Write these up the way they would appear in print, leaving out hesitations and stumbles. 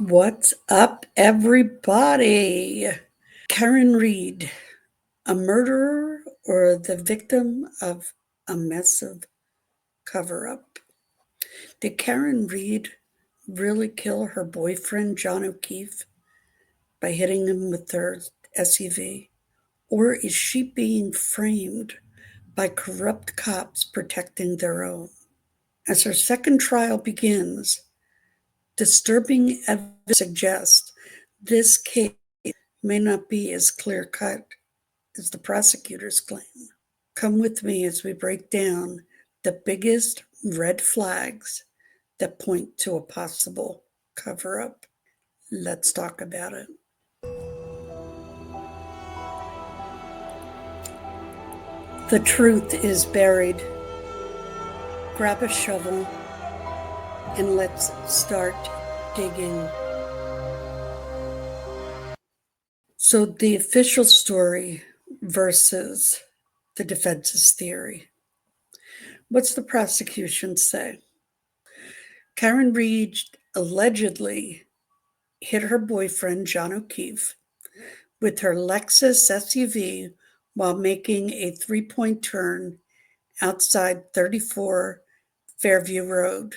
What's up, everybody? Karen Reed, a murderer or the victim of a massive cover up? Did Karen Reed really kill her boyfriend, John O'Keefe, by hitting him with her SUV? Or is she being framed by corrupt cops protecting their own? As her second trial begins, disturbing evidence suggests this case may not be as clear cut as the prosecutors claim. Come with me as we break down the biggest red flags that point to a possible cover up. Let's talk about it. The truth is buried. Grab a shovel and let's start digging. So, the official story versus the defense's theory. What's the prosecution say? Karen Reed allegedly hit her boyfriend, John O'Keefe, with her Lexus SUV while making a three-point turn outside 34 Fairview Road,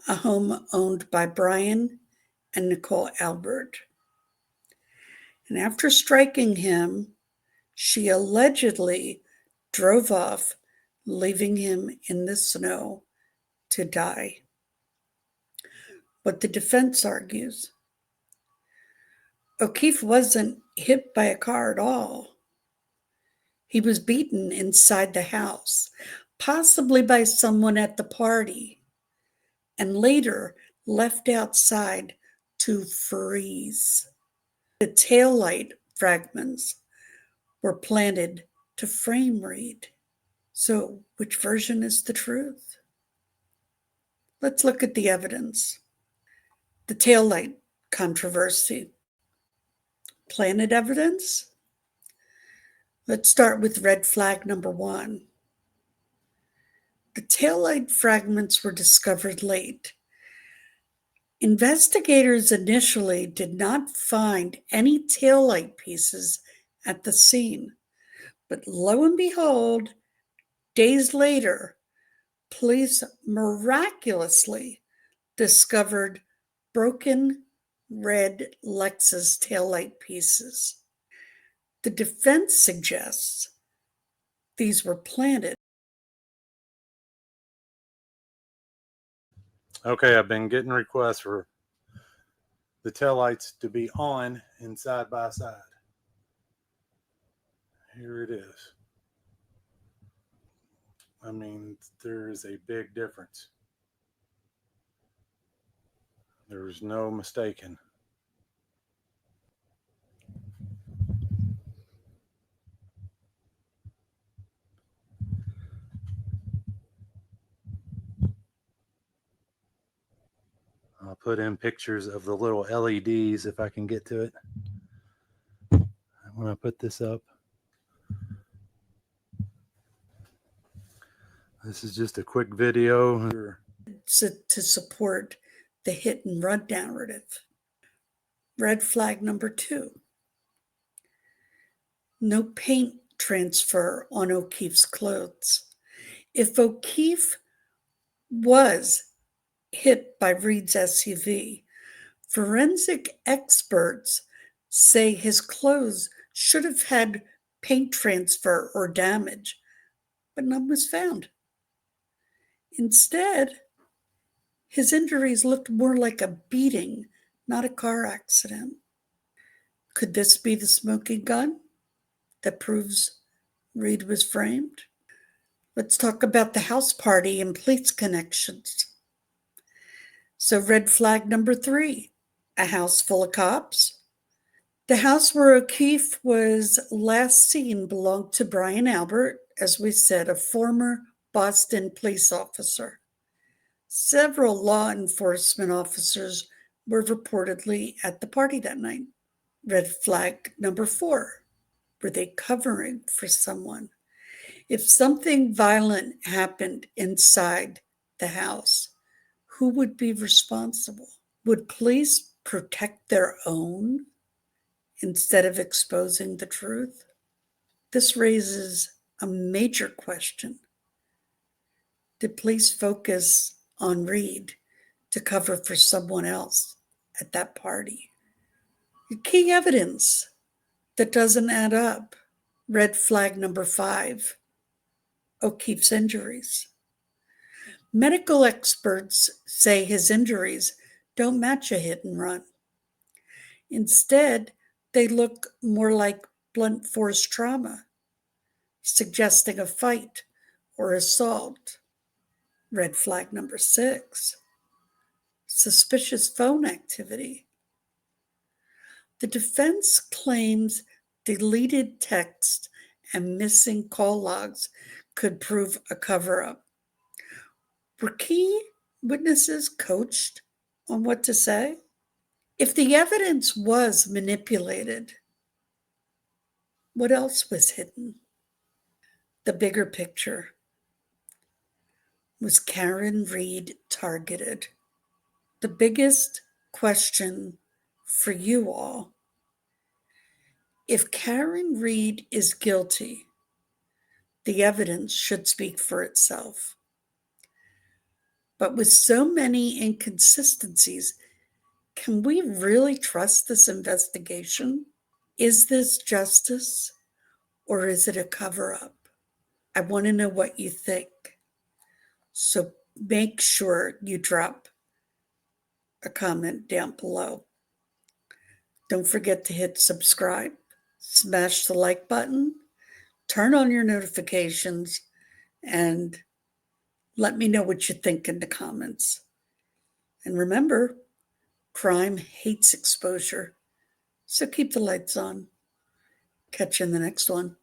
a home owned by Brian and Nicole Albert. And after striking him, she allegedly drove off, leaving him in the snow to die. But the defense argues O'Keefe wasn't hit by a car at all. He was beaten inside the house, possibly by someone at the party, and later left outside to freeze. The taillight fragments were planted to frame Reed. So, which version is the truth? Let's look at the evidence. The taillight controversy. Planted evidence? Let's start with red flag number 1. The taillight fragments were discovered late. Investigators initially did not find any taillight pieces at the scene, but lo and behold, days later, police miraculously discovered broken red Lexus taillight pieces. The defense suggests these were planted. Okay, I've been getting requests for the taillights to be on and side by side. Here it is. I mean, there is a big difference. There's no mistaking. I'll put in pictures of the little LEDs if I can get to it. When I put this up, this is just a quick video to support the hit and run narrative. Red flag number 2. No paint transfer on O'Keefe's clothes. If O'Keefe was hit by Reed's SUV, forensic experts say his clothes should have had paint transfer or damage, but none was found. Instead, his injuries looked more like a beating, not a car accident. Could this be the smoking gun that proves Reed was framed? Let's talk about the house party and police connections. So, red flag number 3, a house full of cops. The house where O'Keefe was last seen belonged to Brian Albert, as we said, a former Boston police officer. Several law enforcement officers were reportedly at the party that night. Red flag number 4, were they covering for someone? If something violent happened inside the house, who would be responsible? Would police protect their own instead of exposing the truth? This raises a major question. Did police focus on Reed to cover for someone else at that party? Key evidence that doesn't add up. Red flag number 5, O'Keefe's injuries. Medical experts say his injuries don't match a hit and run. Instead, they look more like blunt force trauma, suggesting a fight or assault. Red flag number 6, suspicious phone activity. The defense claims deleted text and missing call logs could prove a cover up. Were key witnesses coached on what to say? If the evidence was manipulated, what else was hidden? The bigger picture. Was Karen Reed targeted? The biggest question for you all. If Karen Reed is guilty, the evidence should speak for itself. But with so many inconsistencies, can we really trust this investigation? Is this justice or is it a cover up? I want to know what you think. So make sure you drop a comment down below. Don't forget to hit subscribe, smash the like button, turn on your notifications, and let me know what you think in the comments. And remember, crime hates exposure, so keep the lights on. Catch you in the next one.